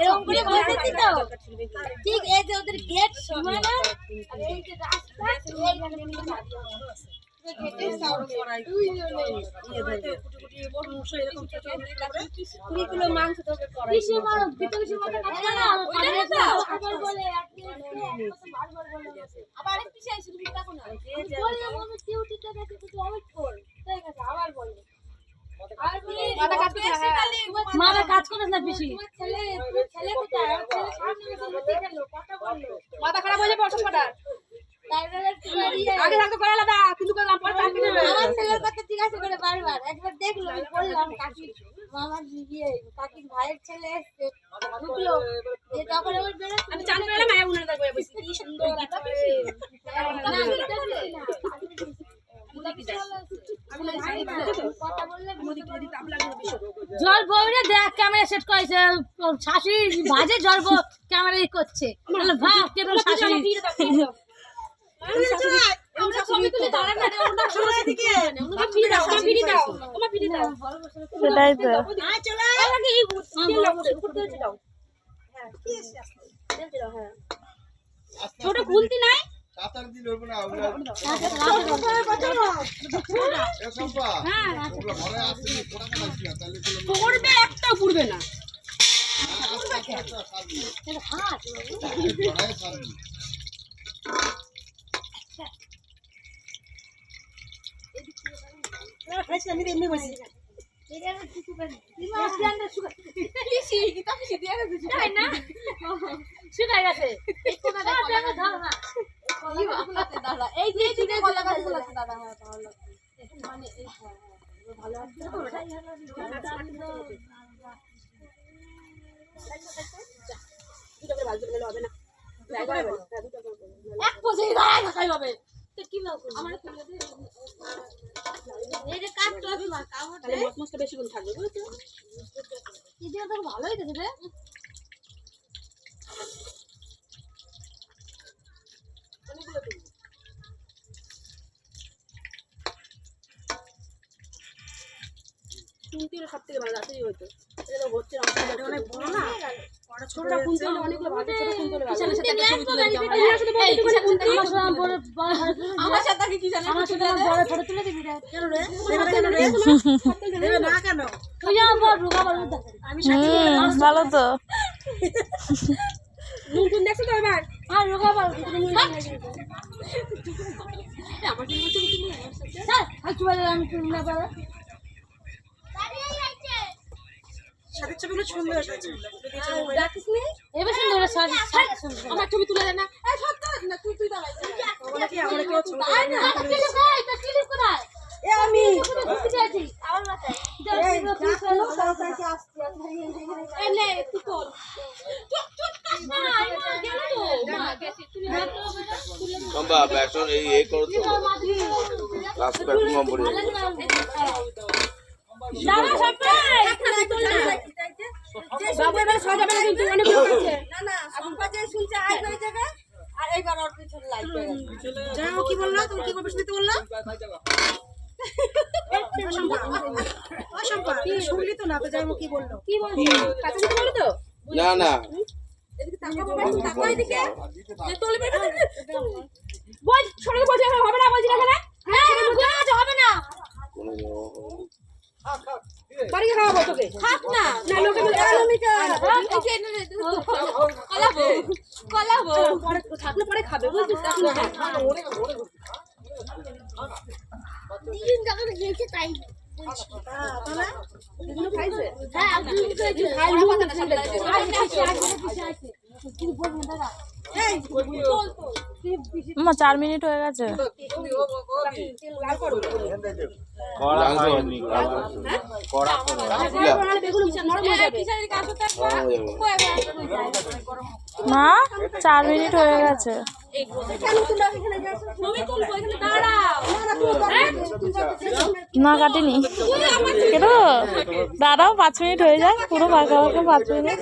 এরকম করে বসেছি তো ঠিক এই যে ওদের গেট সীমানা আর এই যে রাস্তা গেটের সাউন্ড করাই কিলো মাংস তোকে করাই কিসে মাংস বিতবিসে মাংস না না আবার বলে আবার আরেক পিছে আইছি তুমি দেখো না বলে আমি ডিউটিতে গেছি তুই ওয়েট কর ঠিক আছে আবার বলে মাথা কাজ করে না পিসি ছেলে কোথায় ছেলে সামনে বসে গেল কথা বললো মাথা খারাপ হয়ে যাবে অসম্পটা আগে থাকতে করে আলাদা কিন্তু করলাম পরে চাকরি দেবে আমার ছেলের কথা জিজ্ঞাসা করে বারবার একবার দেখলো আমি বললাম কাকি মামার বিয়ে কাকির ভাইয়ের ছেলে ঢুকলো যে তখন আবার বেরো আমি চান করে এলাম উনার কাছে বসে কি সুন্দর জল বউরে দেখ ক্যামেরা সেট করেছে শাশুড়ি বাজে জল বউ ক্যামেরা করছে ভাব কেন শাশুড়ি ছোট খুলতি নাই একটাও পুড়বে না বেশিক্ষণ থাকবে বুঝছো ভালোই দেখবে সব থেকে ভালো আছে হয়তো এটা হচ্ছে অনেক বড় না ছোটটা কুনতে হলে অনেকগুলো ভালো ছোট কুনতে হলে আমার সাথে কি জানো আমার সাথে বড় ফটো তুলে দিবি রে কেন রে দেবে না কেন তুই যা বড় রোগা বড় আমি সাথে ভালো তো নুন দেখছ তো এবার আর রোগা বড় আমার কি মতো তুমি স্যার আজকে বলে আমি তুমি না বড় সাথে ছবিগুলো সুন্দর এসেছে দেখিস নি এবার সুন্দর সারি আমার ছবি তুলে দে না এই সত্য না তুই দাঁড়াই বলে কি আমরা কেউ ছবি না না ক্লিক করাই তো ক্লিক করাই এ আমি বুঝতে যাচ্ছি আমার মাথায় এই তুই চলো তাড়াতাড়ি আসছি এই নে তুই কর চুপ চুপ কাজ না গেল তো মা গেছে তুমি সম্ভব এখন এই করো তো ক্লাস ব্যাক নম্বর দাঁড়া সবাই এখানে চলে বাবারা সাজাবে কিন্তু অনেক লোক আছে না না সম্পা যে শুনছে আই হয়ে যাবে আর এইবার ওর পিছনে লাইট হয়ে গেছে যাও কি বললা তুমি কি করবে শুনতে বললা সম্পা কি শুনলি তো না তো যাও কি বললো কি বলছো কাছে কি বললি তো না না এদিকে তাকা বাবা তাকা এদিকে যে তোলে বেটা বল ছোট বলছে হবে না বলছি না কেন হ্যাঁ হবে না বাড়ি খাওয়াবো তোকে খাক না না লোকে বলে আলমিটা এই যে কলাবো পরে থাকলে পরে খাবে বুঝছিস এখন তিন জায়গা গেছে তাই তাহলে এগুলো খাইছে হ্যাঁ আপনি খাইছে খাই না পাতা আছে কি বলবো দাদা এই চল তো 4 মিনিট হয়ে গেছে মা 4 মিনিট হয়ে গেছে না কাটিনি কেন দাঁড়াও 5 মিনিট হয়ে যায় পুরো ফাঁকা ফাঁকা 5 মিনিট